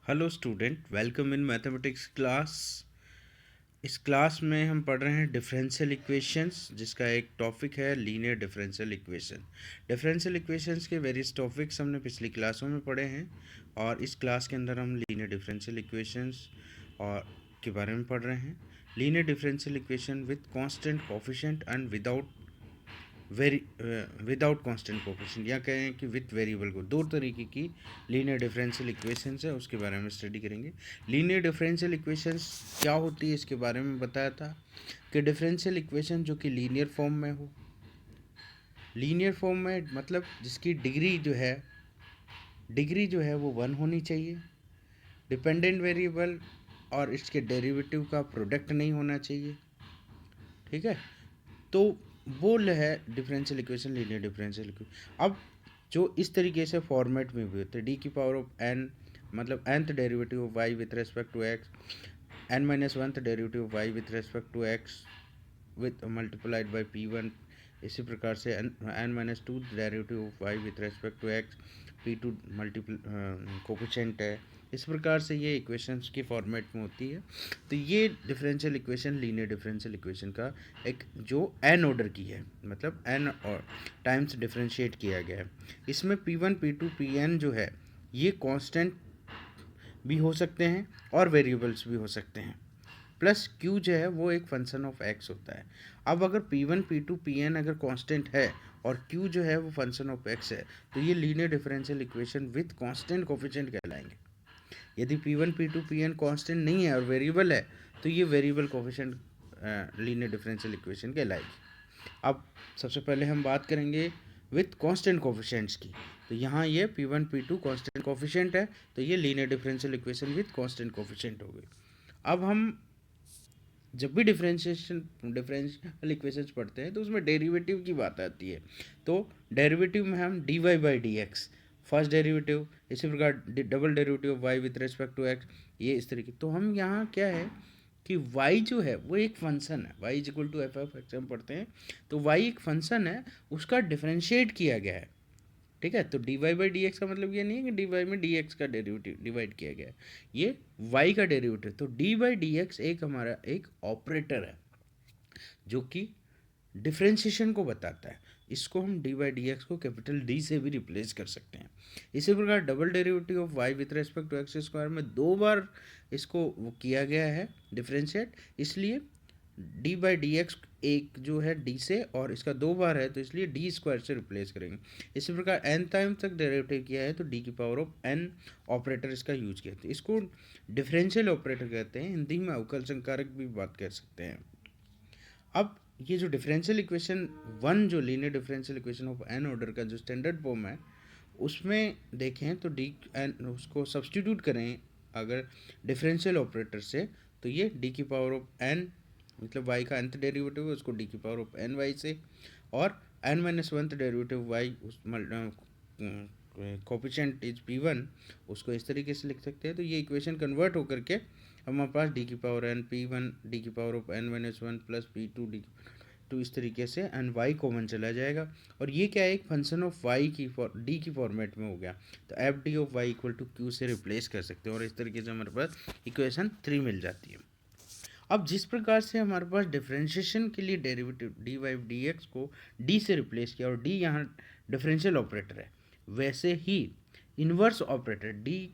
Hello student, welcome in mathematics class. इस class में हम पढ़ रहे हैं डिफरेंशियल इक्वेशंस, जिसका एक टॉपिक है linear differential equation. Differential equations के वेरियस टॉपिक्स हमने पिछली क्लासों में पढ़े हैं और इस क्लास के अंदर हम लीनियर डिफरेंशियल इक्वेशंस और के बारे में पढ़ रहे हैं। Linear differential equation with constant coefficient and without constant coefficient, या कहें कि विथ वेरिएबल को। दो तरीके की लीनियर डिफरेंशियल इक्वेशंस है, उसके बारे में स्टडी करेंगे। लीनियर डिफरेंशियल इक्वेशंस क्या होती है इसके बारे में बताया था कि डिफरेंशियल इक्वेशन जो कि लीनियर फॉर्म में हो। लीनियर फॉर्म में मतलब जिसकी डिग्री जो है वो 1 होनी चाहिए। डिपेंडेंट वेरिएबल और इसके डेरिवेटिव का प्रोडक्ट नहीं होना चाहिए। ठीक है, तो वो है differential equation, linear differential equation. अब जो इस तरीके से फॉर्मेट में भी होते हैं, डी की पावर ऑफ एन मतलब nth derivative of y with respect to x, n minus one derivative of y with respect to x with multiplied by p1। इसी प्रकार से n minus two derivative of y with respect to x, p2 multiple coefficient है। इस प्रकार से ये equations की format में होती है। तो ये differential equation linear differential equation का एक जो n ऑर्डर की है, मतलब n और टाइम्स डिफरेंशिएट किया गया है। इसमें p1 p2 pn जो है ये कांस्टेंट भी हो सकते हैं और वेरिएबल्स भी हो सकते हैं, प्लस q जो है वो एक फंक्शन ऑफ x होता है। अब अगर p1 p2 pn अगर कांस्टेंट है और q जो है वो फंक्शन ऑफ x है, तो ये linear differential equation with constant coefficient कहलाएंगे। यदि p1 p2 pn कांस्टेंट नहीं है और वेरिएबल है, तो ये variable coefficient linear differential equation कहलाएगी। अब सबसे पहले हम बात करेंगे विथ कांस्टेंट कोफिशिएंट्स की। तो यहाँ ये p1 p2 कांस्टेंट कोफिशिएंट है, तो ये linear differential equation with constant coefficient हो गई। अब हम जब भी डिफरेंशियल इक्वेशंस पढ़ते हैं तो उसमें डेरिवेटिव की बात आती है। तो डेरिवेटिव में हम d y by d x first derivative, इसी प्रकार double derivative of y with respect to x, ये इस तरीके। तो हम यहाँ क्या है कि y जो है वो एक फंक्शन है, y is equal to f of x हम पढ़ते हैं। तो y एक फंक्शन है, उसका डिफरेंशिएट किया गया है। ठीक है, तो d y by d x का मतलब ये नहीं है कि डी वाई में डी एक्स का डेरिवेटिव डिवाइड किया गया है, ये वाई का डेरिवेटिव। तो डी बाई डी एक्स एक हमारा एक ऑपरेटर है जो कि डिफ्रेंशिएशन को बताता है। इसको हम डी बाई डी एक्स को कैपिटल डी से भी रिप्लेस कर सकते हैं। इसी प्रकार double derivative of y with respect to x square में 2 बार इसको वो किया गया है डिफ्रेंशिएट, इसलिए डी बाई डी एक्स एक जो है डी से और इसका 2 बार है, तो इसलिए डी स्क्वायर से रिप्लेस करेंगे। इसी प्रकार एन टाइम तक डेरिवेटिव किया है तो डी की पावर ऑफ एन ऑपरेटर इसका यूज किया है। इसको डिफरेंशियल ऑपरेटर कहते हैं, हिंदी में अवकल संकारक भी बात कर सकते हैं। अब ये जो डिफरेंशियल इक्वेशन वन, जो linear differential equation of n order का जो स्टैंडर्ड फॉर्म है, उसमें देखें तो डी एन उसको सब्सटीट्यूट करें अगर डिफरेंशियल ऑपरेटर से, तो ये डी की पावर ऑफ एन मतलब y का nth डेरिवेटिव है उसको डी की पावर ऑफ एन वाई से, और n minus one derivative y उस कोफिशिएंट इज p1, उसको इस तरीके से लिख सकते हैं। तो ये इक्वेशन कन्वर्ट होकर के हमारे पास डी की पावर एन p1 डी की power of n minus one plus p2 d two, इस तरीके से एन वाई कॉमन चला जाएगा। और ये क्या है, एक फंक्शन ऑफ वाई की डी की फॉर्मेट में हो गया, तो f d of y equal to q से रिप्लेस कर सकते हैं और इस तरीके से हमारे पास इक्वेशन 3 मिल जाती है। अब जिस प्रकार से हमारे पास डिफरेंशिएशन के लिए derivative d y d x को डी से रिप्लेस किया और डी यहाँ डिफरेंशियल ऑपरेटर है, वैसे ही इन्वर्स ऑपरेटर डी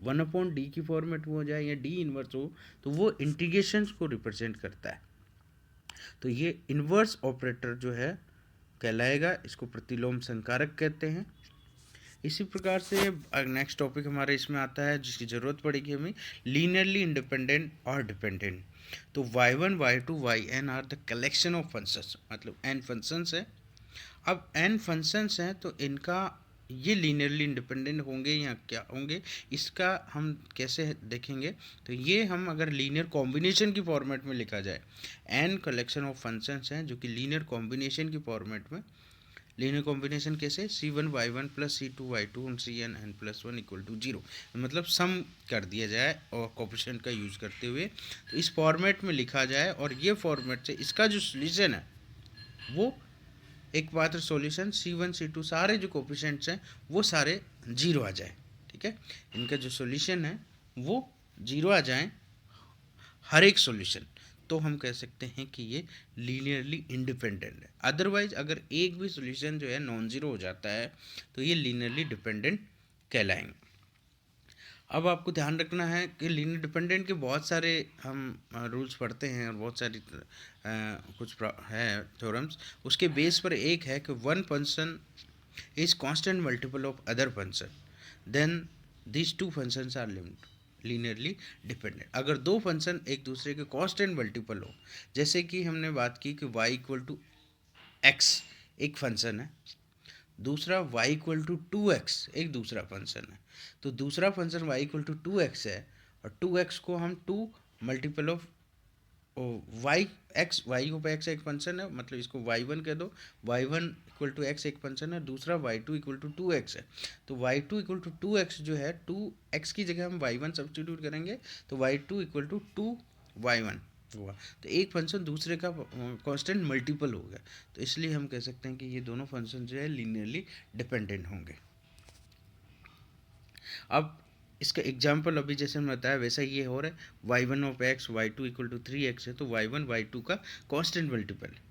1/d की फॉर्मेट में हो जाए या डी इन्वर्स हो, तो वो इंटीग्रेशंस को रिप्रेजेंट करता है। तो ये इन्वर्स ऑपरेटर जो है कहलाएगा, इसको प्रतिलोम संकारक कहते हैं। इसी प्रकार से नेक्स्ट टॉपिक हमारे इसमें आता है जिसकी ज़रूरत पड़ेगी हमें, लीनियरली इंडिपेंडेंट और डिपेंडेंट। तो y1 y2 yn are the collection of functions, मतलब n फंक्शंस है। अब n फंक्शंस हैं तो इनका ये लीनियरली इंडिपेंडेंट होंगे या क्या होंगे, इसका हम कैसे देखेंगे। तो ये हम अगर लीनियर कॉम्बिनेशन की फॉर्मेट में लिखा जाए, n कलेक्शन ऑफ फंक्शंस हैं जो कि लीनियर कॉम्बिनेशन की फॉर्मेट में, लीनियर कॉम्बिनेशन कैसे, c1 y1 plus c2 y2 और cn n plus one equal to 0, मतलब सम कर दिया जाए और कोफिशिएंट का यूज़ करते हुए, तो इस फॉर्मेट में लिखा जाए और ये फॉर्मेट से इसका जो सोल्यूशन है वो एक मात्र सॉल्यूशन c1 c2 सारे जो कोफिशिएंट्स हैं वो सारे 0 आ जाए। ठीक है, इनका जो सॉल्यूशन है वो जीरो आ जाएं हर एक सॉल्यूशन, तो हम कह सकते हैं कि ये लीनियरली इंडिपेंडेंट है। अदरवाइज अगर एक भी सॉल्यूशन जो है नॉन जीरो हो जाता है तो ये लीनियरली डिपेंडेंट कहलाएंगे। अब आपको ध्यान रखना है कि लीनियर डिपेंडेंट के बहुत सारे हम रूल्स पढ़ते हैं और बहुत सारी है थ्योरम्स, उसके बेस पर एक है कि one function is constant multiple of other function, then these two functions are linearly dependent. अगर दो फंक्शन एक दूसरे के कांस्टेंट मल्टीपल हो, जैसे कि हमने बात की कि y इक्वल टू एक्स एक फंक्शन है, दूसरा y equal to two x एक दूसरा फंक्शन है, तो दूसरा फंक्शन y equal to two x है और टू एक्स को हम two multiple of y x, y को एक्स एक फंक्शन है, मतलब इसको वाई वन कह दो, y one equal to x एक फंक्शन है, दूसरा y two equal to two x है। तो y two equal to two x जो है, टू एक्स की जगह हम वाई वन सब्सटीट्यूट करेंगे तो y two equal to two y one हुआ, तो एक फंक्शन दूसरे का कांस्टेंट मल्टीपल हो गया, तो इसलिए हम कह सकते हैं कि ये दोनों फंक्शन जो है लीनियरली डिपेंडेंट होंगे। अब इसका एग्जाम्पल अभी जैसे मैं बताया वैसा ये हो रहा है, y one of x y two equal to three x है, तो वाई वन वाई टू का कांस्टेंट मल्टीपल है,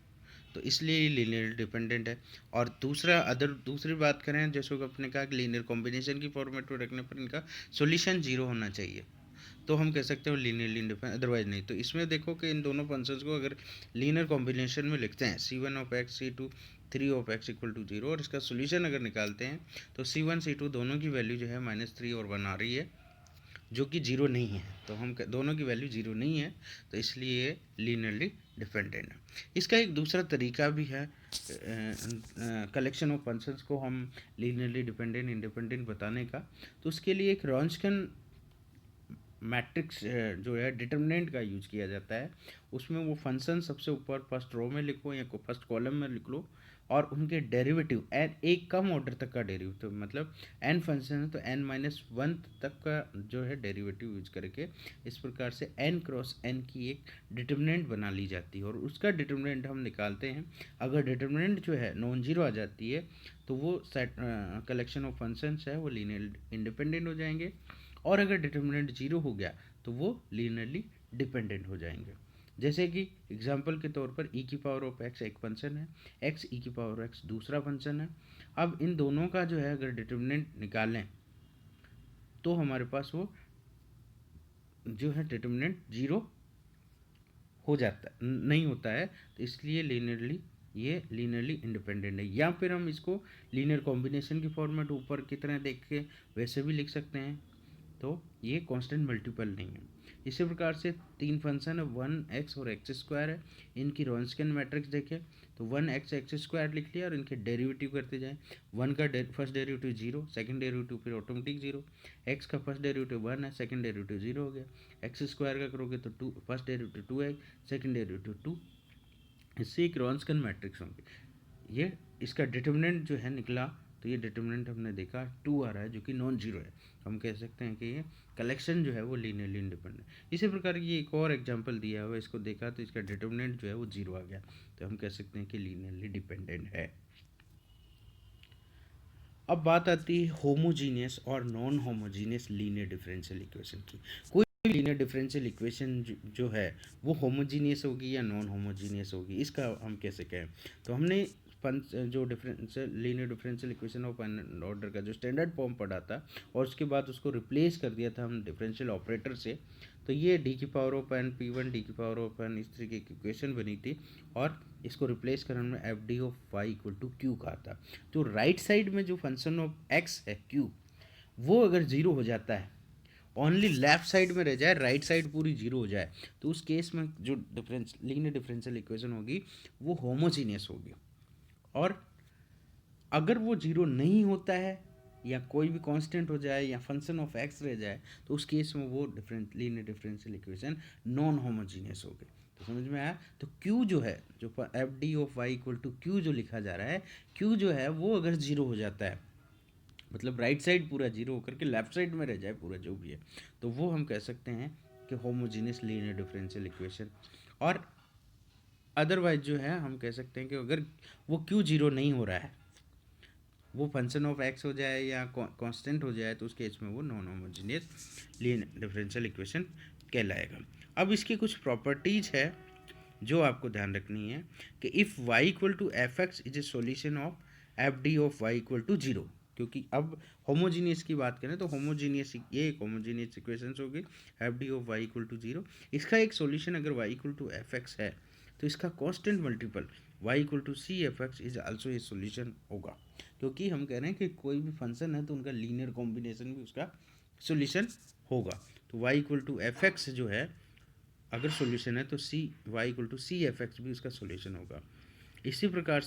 तो इसलिए ये लीनियर डिपेंडेंट है। और दूसरी बात करें, जैसे कि अपने कहा कि लीनियर कॉम्बिनेशन की फॉर्मेट में रखने पर इनका सॉल्यूशन जीरो होना चाहिए, तो हम कह सकते हैं लीनियरली इंडिपेंडेंट, अदरवाइज नहीं। तो इसमें देखो कि इन दोनों फंक्शंस को अगर लीनियर कॉम्बिनेशन में लिखते हैं, C one of x C two three of x equal to zero, और इसका सोल्यूशन अगर निकालते हैं तो सी वन सी टू दोनों की वैल्यू जो है माइनस थ्री और वन आ रही है, जो कि जीरो नहीं है, तो हम दोनों की वैल्यू जीरो नहीं है, तो इसलिए ये लीनियरली डिपेंडेंट है। इसका एक दूसरा तरीका भी है, कलेक्शन ऑफ फंक्शंस को हम लीनियरली डिपेंडेंट इंडिपेंडेंट बताने का, तो उसके लिए एक रॉन्सकियन मैट्रिक्स जो है डिटर्मिनेंट का यूज किया जाता है। उसमें वो फंक्शन सबसे ऊपर फर्स्ट रो में लिखो या फर्स्ट कॉलम में लिख लो, और उनके डेरिवेटिव एन एक कम ऑर्डर तक का डेरिवेटिव, मतलब एन फंक्शन है तो एन माइनस वन तक का जो है डेरिवेटिव यूज करके इस प्रकार से एन क्रॉस एन की एक डिटर्मिनेंट बना ली जाती है, और उसका डिटर्मिनेंट हम निकालते हैं। अगर डिटर्मिनेंट जो है नॉन जीरो आ जाती है तो वो सेट कलेक्शन ऑफ फंक्शंस है वो लीनियर इंडिपेंडेंट हो जाएंगे, और अगर डिटर्मिनेंट जीरो हो गया तो वो लीनियरली डिपेंडेंट हो जाएंगे। जैसे कि एग्जाम्पल के तौर पर ई की पावर ऑफ एक्स एक फंक्शन है, एक्स ई की पावर एक्स दूसरा फंक्शन है। अब इन दोनों का जो है अगर डिटर्मिनेंट निकालें तो हमारे पास वो जो है डिटर्मिनेंट जीरो हो जाता है, नहीं होता है, तो इसलिए ये लीनियरली इंडिपेंडेंट है। या फिर हम इसको लीनियर कॉम्बिनेशन की फॉर्मेट ऊपर की तरह देख के वैसे भी लिख सकते हैं, तो ये कांस्टेंट मल्टीपल नहीं है। इसी प्रकार से तीन फंक्शन है, वन एक्स और एक्स स्क्वायर है, इनकी रॉन्सकियन मैट्रिक्स देखें तो वन एक्स एक्स स्क्वायर लिख लिया और इनके डेरिवेटिव करते जाएं। वन का first derivative zero, second derivative फिर ऑटोमेटिक जीरो, एक्स का फर्स्ट डेरिवेटिव वन है, सेकंड डेरिवेटिव जीरो हो गया, एक्स स्क्वायर का करोगे तो टू, फर्स्ट डेरिवेटिव टू है, सेकंड डेरिवेटिव टू, इससे एक रॉन्सकियन मैट्रिक्स होंगे। ये इसका डिटर्मिनेंट जो है निकला, तो ये डिटर्मिनेंट हमने देखा टू आ रहा है जो कि नॉन जीरो है, हम कह सकते हैं कि ये कलेक्शन जो है वो लीनियरली इंडिपेंडेंट। इसी प्रकार ये एक और एग्जांपल दिया हुआ है, इसको देखा तो इसका डिटर्मिनेंट जो है वो जीरो आ गया, तो हम कह सकते हैं कि लीनियरली डिपेंडेंट है। अब बात आती है होमोजीनियस और non homogeneous linear differential equation की। कोई लीनियर डिफरेंशियल इक्वेशन जो है वो होमोजीनियस होगी या नॉन होमोजीनियस होगी, इसका हम कैसे कहें। तो हमने जो differential linear differential equation of n order का जो स्टैंडर्ड फॉर्म पढ़ा था और उसके बाद उसको रिप्लेस कर दिया था हम डिफरेंशियल ऑपरेटर से, तो ये डी की power of n p one d की पावर ऑफ एन इस तरीके की इक्वेशन बनी थी, और इसको रिप्लेस करने में f d of y equal to q कहा था। तो राइट साइड में जो फंक्शन ऑफ एक्स है क्यू, वो अगर जीरो हो जाता है, ओनली लेफ्ट साइड में रह जाए, राइट साइड पूरी जीरो हो जाए, तो उस केस में जो लीनियर डिफरेंशियल इक्वेशन होगी वो होमोजीनियस होगी। और अगर वो जीरो नहीं होता है या कोई भी कांस्टेंट हो जाए या फंक्शन ऑफ एक्स रह जाए, तो उस केस में वो linear differential equation non homogeneous हो गई। तो समझ में आया। तो Q जो है, जो f d of y equal to q जो लिखा जा रहा है, Q जो है वो अगर जीरो हो जाता है, मतलब राइट साइड पूरा जीरो होकर के लेफ्ट साइड में रह जाए पूरा जो भी है, तो वो हम कह सकते हैं कि होमोजीनियस लीनियर डिफरेंशियल इक्वेशन। और अदरवाइज जो है हम कह सकते हैं कि अगर वो क्यू जीरो नहीं हो रहा है, वो फंक्शन ऑफ एक्स हो जाए या कांस्टेंट हो जाए तो उस केस में वो non homogeneous linear differential equation कहलाएगा। अब इसकी कुछ प्रॉपर्टीज है जो आपको ध्यान रखनी है कि if y equal to f x is a solution of f d of y equal to zero, क्योंकि अब होमोजीनियस की बात करें तो होमोजीनियस ये एक होमोजीनियस इक्वेशंस होगी f d of y equal to zero. इसका एक सॉल्यूशन अगर y equal to f x है तो इसका constant multiple y equal to C f x is also a solution होगा, क्योंकि हम कह रहे हैं कि कोई भी फंक्शन है तो उनका लीनियर कॉम्बिनेशन भी उसका सॉल्यूशन होगा। तो y equal to f x जो है अगर सॉल्यूशन है तो C y equal to C f x भी उसका सॉल्यूशन होगा। इसी प्रकार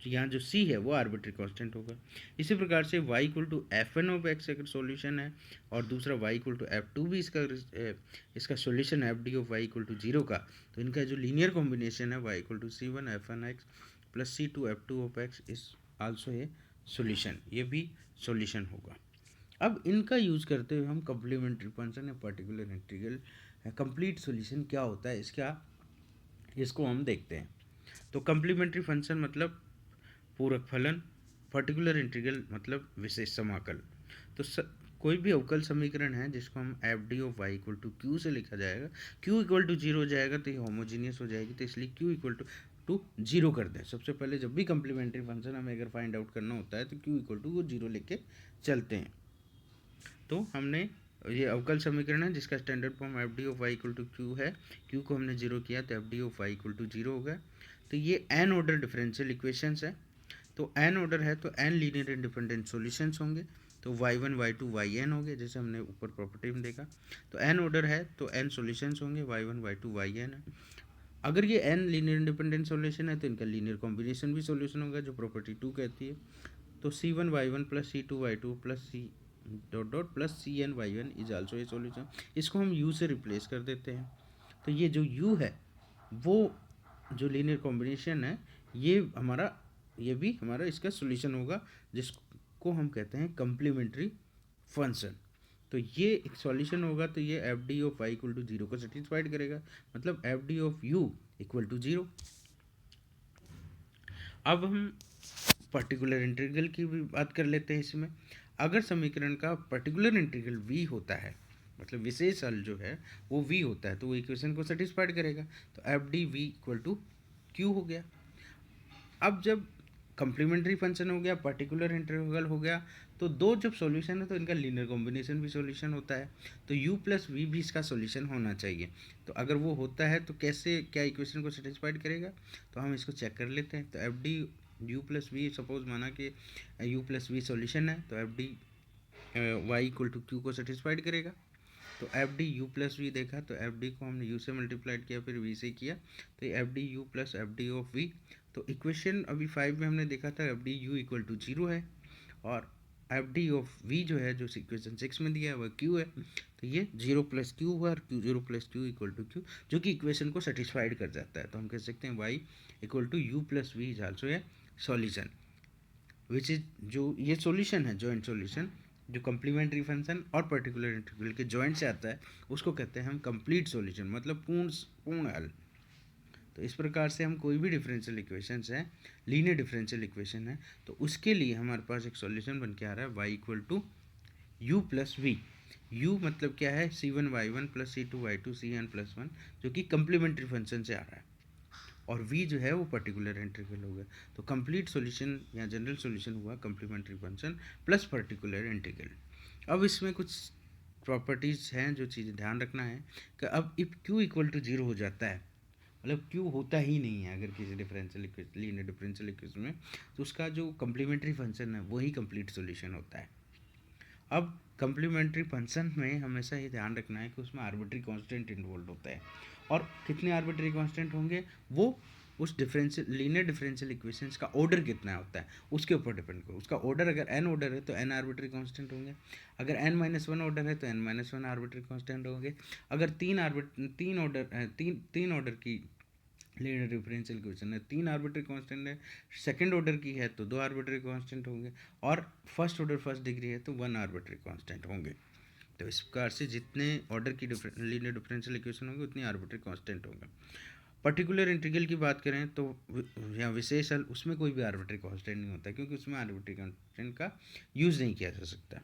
यहाँ जो सी है वो आर्बिट्री कांस्टेंट होगा। इसी प्रकार से y equal to f n of x अगर सॉल्यूशन है और दूसरा y equal to f two भी इसका सॉल्यूशन है f d of y equal to zero का, तो इनका जो लीनियर कॉम्बिनेशन है y equal to c one f n x plus C two f two of x is also a solution, ये भी सॉल्यूशन होगा। अब इनका यूज़ करते हुए हम कम्प्लीमेंट्री फंक्शन या पर्टिकुलर इंटीग्रल कंप्लीट सॉल्यूशन क्या होता है इसको हम देखते हैं। तो कम्प्लीमेंट्री फंक्शन मतलब पूरक फलन, पर्टिकुलर इंटीग्रल मतलब विशेष समाकल। तो कोई भी अवकल समीकरण है जिसको हम f d of y equal to q से लिखा जाएगा, क्यू इक्वल टू जीरो हो जाएगा तो ये होमोजीनियस हो जाएगी, तो इसलिए क्यू इक्वल टू जीरो कर दें। सबसे पहले जब भी कम्प्लीमेंट्री फंक्शन हमें अगर फाइंड आउट करना होता है तो क्यू इक्वल टू वो जीरो लेके चलते हैं। तो हमने ये अवकल समीकरण है जिसका standard form f d of y equal to q है, क्यू को हमने जीरो किया तो f d of y equal to zero हो गया। तो ये एन ऑर्डर डिफरेंशियल इक्वेशंस है, तो एन ऑर्डर है तो एन लीनियर इंडिपेंडेंट सॉल्यूशंस होंगे, तो y one y two y n होंगे जैसे हमने ऊपर प्रॉपर्टी में देखा। तो एन ऑर्डर है तो एन सॉल्यूशंस होंगे, y one y two y n है। अगर ये एन लीनियर इंडिपेंडेंट सॉल्यूशन है तो इनका लीनियर कॉम्बिनेशन भी सॉल्यूशन होगा जो प्रॉपर्टी टू कहती है। तो C one y one plus C two y two plus C dot dot plus C n y one is also a solution. इसको हम यू से रिप्लेस कर देते हैं, तो ये जो यू है वो जो लीनियर कॉम्बिनेशन है ये भी हमारा इसका सॉल्यूशन होगा जिसको हम कहते हैं कम्प्लीमेंट्री फंक्शन। तो ये एक सॉल्यूशन होगा तो ये f d of y equal to zero को सेटिस्फाइड करेगा, मतलब f d of u equal to zero. अब हम पर्टिकुलर इंटीग्रल की भी बात कर लेते हैं। इसमें अगर समीकरण का पर्टिकुलर इंटीग्रल v होता है, मतलब विशेष हल जो है वो v होता है, तो वो इक्वेशन को सेटिस्फाइड करेगा, तो f d v equal to q हो गया। अब जब कम्प्लीमेंट्री फंक्शन हो गया, पर्टिकुलर इंटीग्रल हो गया, तो दो जब सॉल्यूशन है तो इनका लीनियर कॉम्बिनेशन भी सॉल्यूशन होता है, तो u प्लस वी भी इसका सॉल्यूशन होना चाहिए। तो अगर वो होता है तो कैसे क्या इक्वेशन को सेटिस्फाइड करेगा, तो हम इसको चेक कर लेते हैं। तो f d u plus v, suppose माना कि यू प्लस वी सॉल्यूशन है, तो f d y equal to q को सेटिस्फाइड करेगा। तो f d u plus v देखा तो एफ डी को हमने यू से मल्टीप्लाइड किया फिर वी से किया, तो f d u plus f d of v. तो इक्वेशन अभी 5 में हमने देखा था f d u equal to zero है और एफ डी ऑफ वी जो है जो इक्वेशन 6 में दिया है वह क्यू है, तो ये जीरो प्लस क्यू हुआ और q zero plus q equal to q, जो कि इक्वेशन को सेटिस्फाइड कर जाता है। तो हम कह सकते हैं y equal to u plus v is also a solution which is, जो ये सॉल्यूशन है जॉइंट सॉल्यूशन जो कम्प्लीमेंट्री फंक्शन और पर्टिकुलर इंटीग्रल के जॉइंट से आता है उसको कहते हैं हम कंप्लीट सॉल्यूशन, मतलब पूर्ण हल। तो इस प्रकार से हम कोई भी डिफरेंशियल इक्वेशंस है, लीनियर डिफरेंशियल इक्वेशन है, तो उसके लिए हमारे पास एक सॉल्यूशन बन के आ रहा है y equal to u plus v. U मतलब क्या है, C one y one plus सी two y two C n plus one, जो कि कम्प्लीमेंट्री फंक्शन से आ रहा है, और v जो है वो पर्टिकुलर इंटीग्रल हो गया। तो कंप्लीट सॉल्यूशन या जनरल सॉल्यूशन हुआ complementary function plus particular integral. अब इसमें कुछ प्रॉपर्टीज़ हैं जो चीज़ें ध्यान रखना है कि अब if q equal to zero हो जाता है, मतलब q होता ही नहीं है अगर किसी differential equation, linear differential equation में, तो उसका जो कम्प्लीमेंट्री फंक्शन है वही कंप्लीट सॉल्यूशन होता है। अब कम्प्लीमेंट्री फंक्शन में हमेशा ये ध्यान रखना है कि उसमें आर्बिट्री कांस्टेंट इन्वॉल्व होता है, और कितने आर्बिट्री कांस्टेंट होंगे वो उस डिफरेंशियल लीनियर डिफरेंशियल इक्वेशंस का ऑर्डर कितना होता है उसके ऊपर डिपेंड करो। उसका ऑर्डर अगर n ऑर्डर है तो n आर्बिट्री कांस्टेंट होंगे, अगर n माइनस वन ऑर्डर है तो n minus one arbitrary constant होंगे, अगर तीन ऑर्डर की लीनियर डिफरेंशियल इक्वेशन है, तीन आर्बिट्री कांस्टेंट है, सेकंड ऑर्डर की है तो दो आर्बिट्री कांस्टेंट होंगे, और फर्स्ट ऑर्डर फर्स्ट डिग्री है तो वन आर्बिट्री कांस्टेंट होंगे। तो इस प्रकार से जितने ऑर्डर की लीनियर डिफरेंशियल इक्वेशन होंगे उतनी आर्बिट्री कांस्टेंट होंगे। पर्टिकुलर इंटीग्रल की बात करें तो या विशेष हल, उसमें कोई भी आर्बिट्री कांस्टेंट नहीं होता, क्योंकि उसमें आर्बिट्री कांस्टेंट का यूज़ नहीं किया जा सकता।